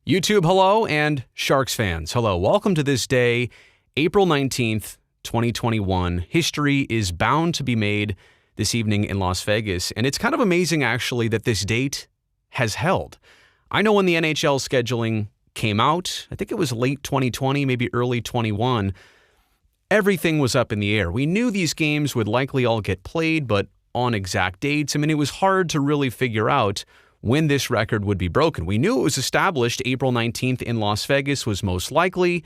YouTube, hello, and Sharks fans, hello. Welcome to this day, April 19th, 2021. History is bound to be made this evening in Las Vegas, and it's kind of amazing, actually, that this date has held. I know when the NHL scheduling came out, I think it was late 2020, maybe early 21, everything was up in the air. We knew these games would likely all get played, but on exact dates, it was hard to really figure out when this record would be broken. We knew it was established April 19th in Las Vegas was most likely,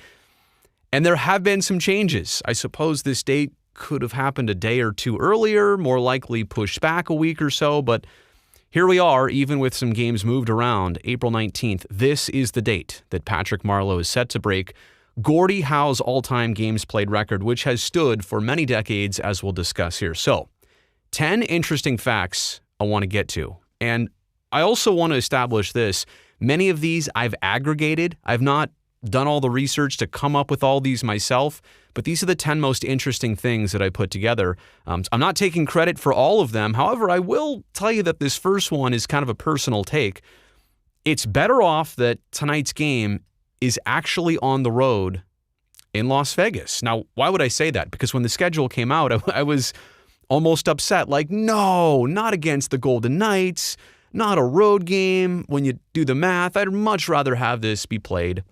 and there have been some changes. I suppose this date could have happened a day or two earlier, more likely pushed back a week or so, but here we are, even with some games moved around, April 19th. This is the date that Patrick Marleau is set to break Gordie Howe's all-time games played record, which has stood for many decades, as we'll discuss here. So, 10 interesting facts I want to get to, and I also want to establish this. Many of these I've aggregated. I've not done all the research to come up with all these myself, but these are the 10 most interesting things that I put together. I'm not taking credit for all of them. However, I will tell you that this first one is kind of a personal take. It's better off that tonight's game is actually on the road in Las Vegas. Now, why would I say that? Because when the schedule came out, I was almost upset. Like, no, not against the Golden Knights. Not a road game. When you do the math, I'd much rather have this be played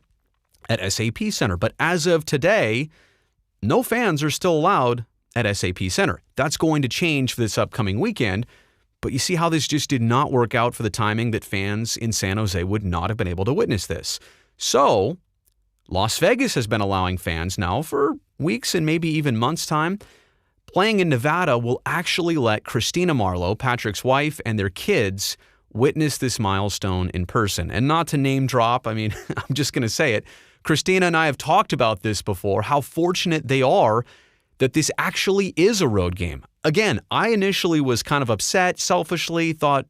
at SAP Center. But as of today, no fans are still allowed at SAP Center. That's going to change for this upcoming weekend. But you see how this just did not work out for the timing that fans in San Jose would not have been able to witness this. So, Las Vegas has been allowing fans now for weeks and maybe even months' time. Playing in Nevada will actually let Christina Marleau, Patrick's wife, and their kids witness this milestone in person. And not to name drop, I'm just going to say it. Christina and I have talked about this before, how fortunate they are that this actually is a road game. Again, I initially was kind of upset, selfishly, thought,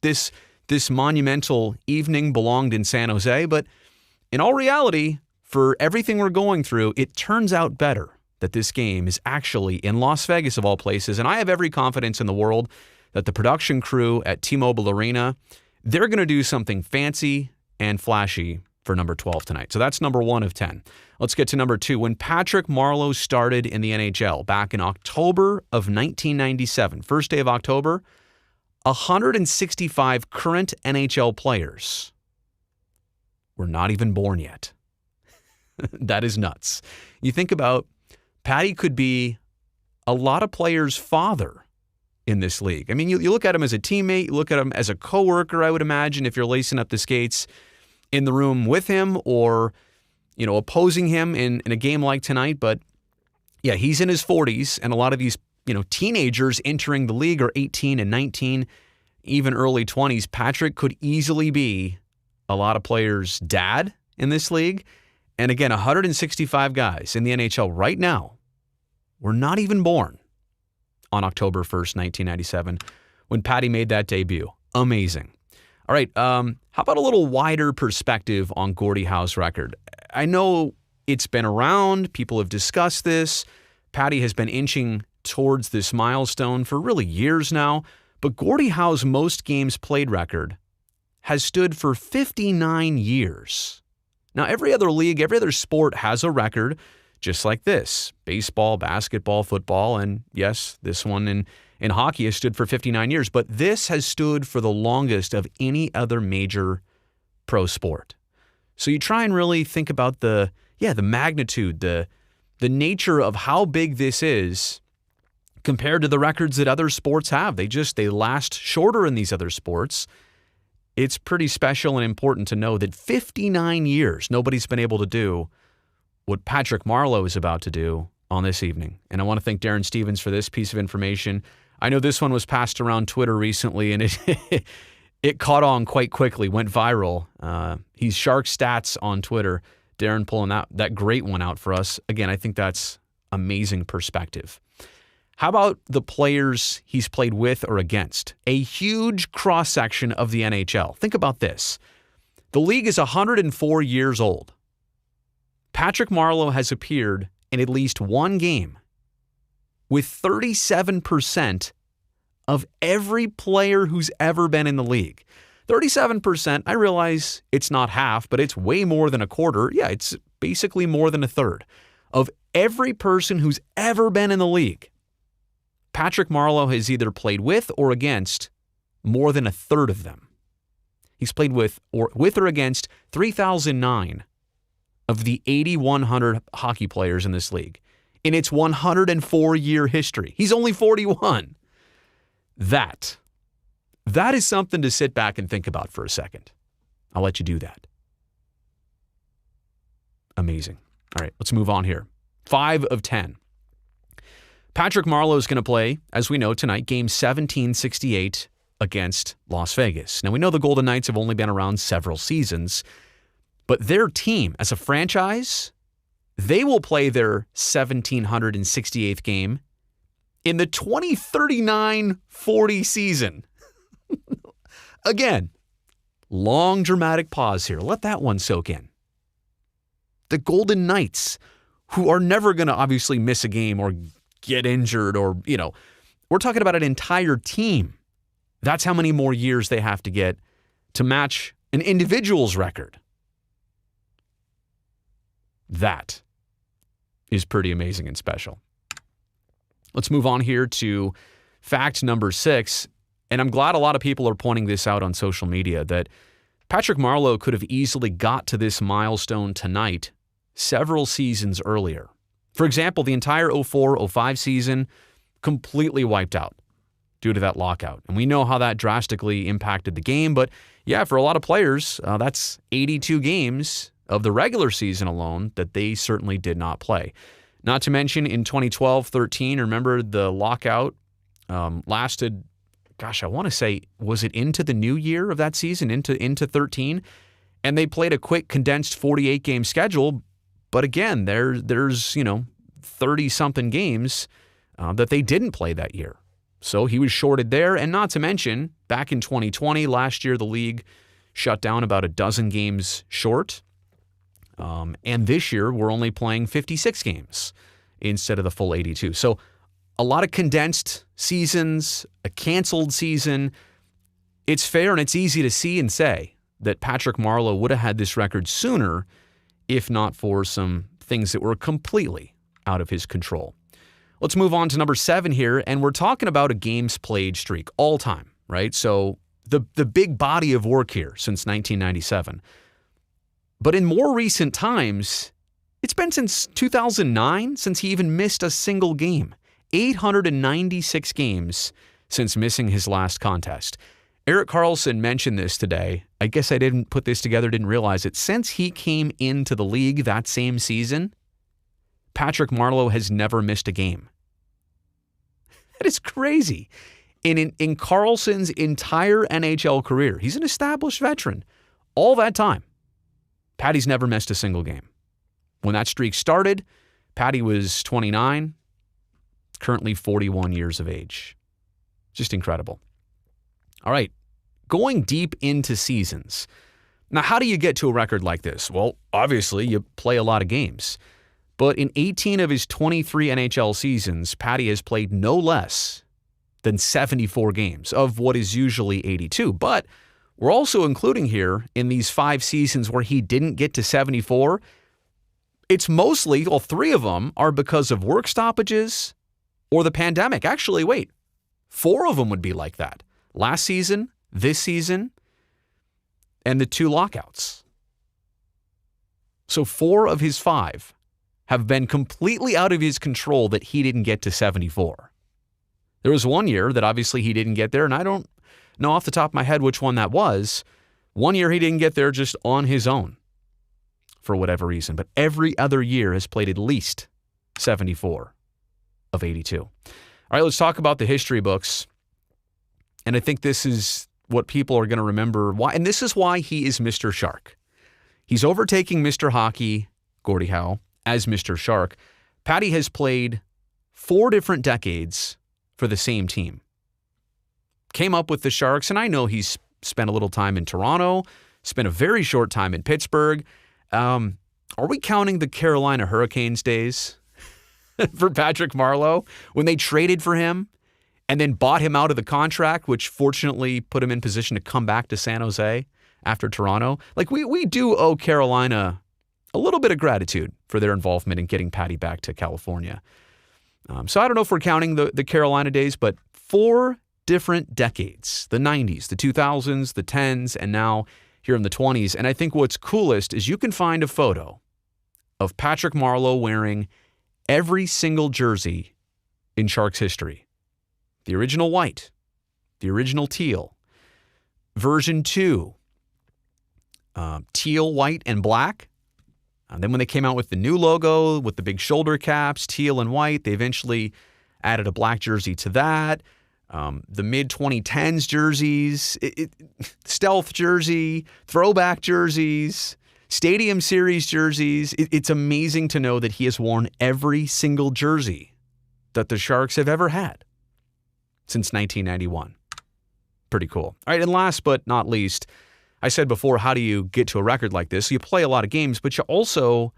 this monumental evening belonged in San Jose. But in all reality, for everything we're going through, it turns out better that this game is actually in Las Vegas of all places. And I have every confidence in the world that the production crew at T-Mobile Arena, they're going to do something fancy and flashy for number 12 tonight. So that's number 1 of 10. Let's get to number 2. When Patrick Marleau started in the NHL back in October of 1997, first day of October, 165 current NHL players were not even born yet. That is nuts. You think about Patty could be a lot of players' father in this league. You look at him as a teammate, you look at him as a coworker, I would imagine, if you're lacing up the skates in the room with him or, opposing him in a game like tonight. But yeah, he's in his 40s, and a lot of these, teenagers entering the league are 18 and 19, even early 20s. Patrick could easily be a lot of players' dad in this league. And again, 165 guys in the NHL right now were not even born on October 1st, 1997, when Patty made that debut. Amazing. All right, how about a little wider perspective on Gordie Howe's record? I know it's been around. People have discussed this. Patty has been inching towards this milestone for really years now. But Gordie Howe's most games played record has stood for 59 years. Now, every other league, every other sport has a record just like this. Baseball, basketball, football, and yes, this one in hockey has stood for 59 years. But this has stood for the longest of any other major pro sport. So you try and really think about the magnitude, the nature of how big this is compared to the records that other sports have. They last shorter in these other sports. It's pretty special and important to know that 59 years nobody's been able to do what Patrick Marleau is about to do on this evening. And I want to thank Darren Stevens for this piece of information. I know this one was passed around Twitter recently, and it caught on quite quickly, went viral. He's Shark Stats on Twitter. Darren pulling that great one out for us. Again, I think that's amazing perspective. How about the players he's played with or against? A huge cross-section of the NHL. Think about this. The league is 104 years old. Patrick Marleau has appeared in at least one game with 37% of every player who's ever been in the league. 37%, I realize it's not half, but it's way more than a quarter. Yeah, it's basically more than a third of every person who's ever been in the league. Patrick Marleau has either played with or against more than a third of them. He's played with or against 3,009 of the 8,100 hockey players in this league in its 104-year history. He's only 41. That is something to sit back and think about for a second. I'll let you do that. Amazing. All right, let's move on here. 5 of 10. Patrick Marleau is going to play, as we know tonight, game 1768 against Las Vegas. Now, we know the Golden Knights have only been around several seasons, but their team, as a franchise, they will play their 1768th game in the 2039-40 season. Again, long dramatic pause here. Let that one soak in. The Golden Knights, who are never going to obviously miss a game or get injured or, we're talking about an entire team. That's how many more years they have to get to match an individual's record. That is pretty amazing and special. Let's move on here to fact number 6. And I'm glad a lot of people are pointing this out on social media, that Patrick Marleau could have easily got to this milestone tonight several seasons earlier. For example, the entire 04-05 season completely wiped out due to that lockout. And we know how that drastically impacted the game. But yeah, for a lot of players, that's 82 games of the regular season alone that they certainly did not play. Not to mention in 2012-13, remember the lockout lasted, I want to say, was it into the new year of that season, into 13? And they played a quick condensed 48-game schedule. But again, there's 30-something games that they didn't play that year. So he was shorted there. And not to mention, back in 2020, last year, the league shut down about a dozen games short. And this year, we're only playing 56 games instead of the full 82. So a lot of condensed seasons, a canceled season. It's fair and it's easy to see and say that Patrick Marleau would have had this record sooner if not for some things that were completely out of his control. Let's move on to number 7 here, and we're talking about a games played streak all time, right? So the big body of work here since 1997. But in more recent times, it's been since 2009 since he even missed a single game. 896 games since missing his last contest. Erik Karlsson mentioned this today. I guess I didn't put this together, didn't realize it. Since he came into the league that same season, Patrick Marleau has never missed a game. That is crazy. In Karlsson's entire NHL career, he's an established veteran. All that time, Patty's never missed a single game. When that streak started, Patty was 29, currently 41 years of age. Just incredible. All right, going deep into seasons. Now, how do you get to a record like this? Well, obviously, you play a lot of games. But in 18 of his 23 NHL seasons, Patty has played no less than 74 games of what is usually 82. But we're also including here in these 5 seasons where he didn't get to 74, it's mostly, 3 of them are because of work stoppages or the pandemic. Actually, wait, 4 of them would be like that. Last season, this season, and the 2 lockouts. So 4 of his 5 have been completely out of his control that he didn't get to 74. There was one year that obviously he didn't get there, and I don't know off the top of my head which one that was. One year he didn't get there just on his own for whatever reason, but every other year has played at least 74 of 82. All right, let's talk about the history books. And I think this is what people are going to remember. Why, and this is why he is Mr. Shark. He's overtaking Mr. Hockey, Gordie Howe, as Mr. Shark. Patty has played 4 different decades for the same team. Came up with the Sharks, and I know he's spent a little time in Toronto, spent a very short time in Pittsburgh. Are we counting the Carolina Hurricanes days for Patrick Marleau when they traded for him and then bought him out of the contract, which fortunately put him in position to come back to San Jose after Toronto. Like, we do owe Carolina a little bit of gratitude for their involvement in getting Patty back to California. So I don't know if we're counting the Carolina days, but 4 different decades, the 90s, the 2000s, the 10s, and now here in the 20s. And I think what's coolest is you can find a photo of Patrick Marleau wearing every single jersey in Sharks history. The original white, the original teal, version 2, teal, white, and black. And then when they came out with the new logo with the big shoulder caps, teal and white, they eventually added a black jersey to that. The mid-2010s jerseys, stealth jersey, throwback jerseys, Stadium Series jerseys. It's amazing to know that he has worn every single jersey that the Sharks have ever had since 1991. Pretty cool. All right, and last but not least, I said before, how do you get to a record like this? You play a lot of games, but you also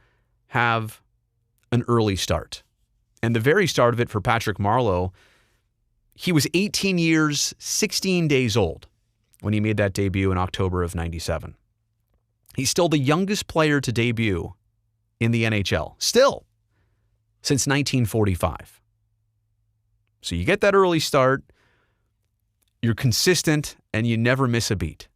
have an early start. And the very start of it for Patrick Marleau, he was 18 years, 16 days old when he made that debut in October of 97. He's still the youngest player to debut in the NHL, still, since 1945. So you get that early start, you're consistent, and you never miss a beat.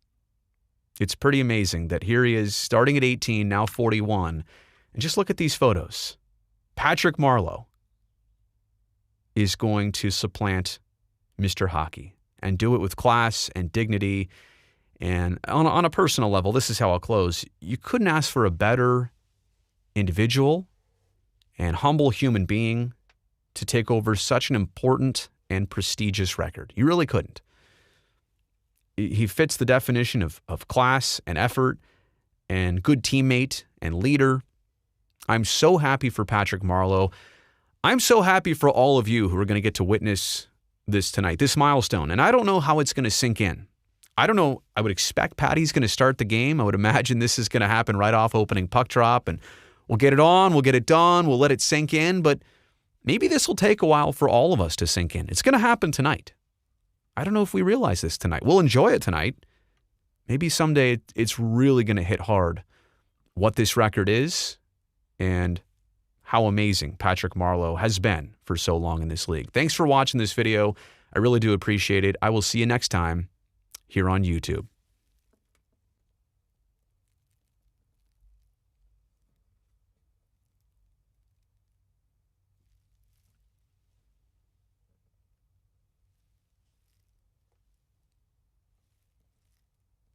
It's pretty amazing that here he is starting at 18, now 41. And just look at these photos. Patrick Marleau is going to supplant Mr. Hockey and do it with class and dignity. And on a personal level, this is how I'll close. You couldn't ask for a better individual and humble human being to take over such an important and prestigious record. You really couldn't. He fits the definition of class and effort and good teammate and leader. I'm so happy for Patrick Marleau. I'm so happy for all of you who are going to get to witness this tonight, this milestone. And I don't know how it's going to sink in. I don't know. I would expect Patty's going to start the game. I would imagine this is going to happen right off opening puck drop, and we'll get it on, we'll get it done, we'll let it sink in. But maybe this will take a while for all of us to sink in. It's going to happen tonight. I don't know if we realize this tonight. We'll enjoy it tonight. Maybe someday it's really going to hit hard what this record is and how amazing Patrick Marleau has been for so long in this league. Thanks for watching this video. I really do appreciate it. I will see you next time here on YouTube.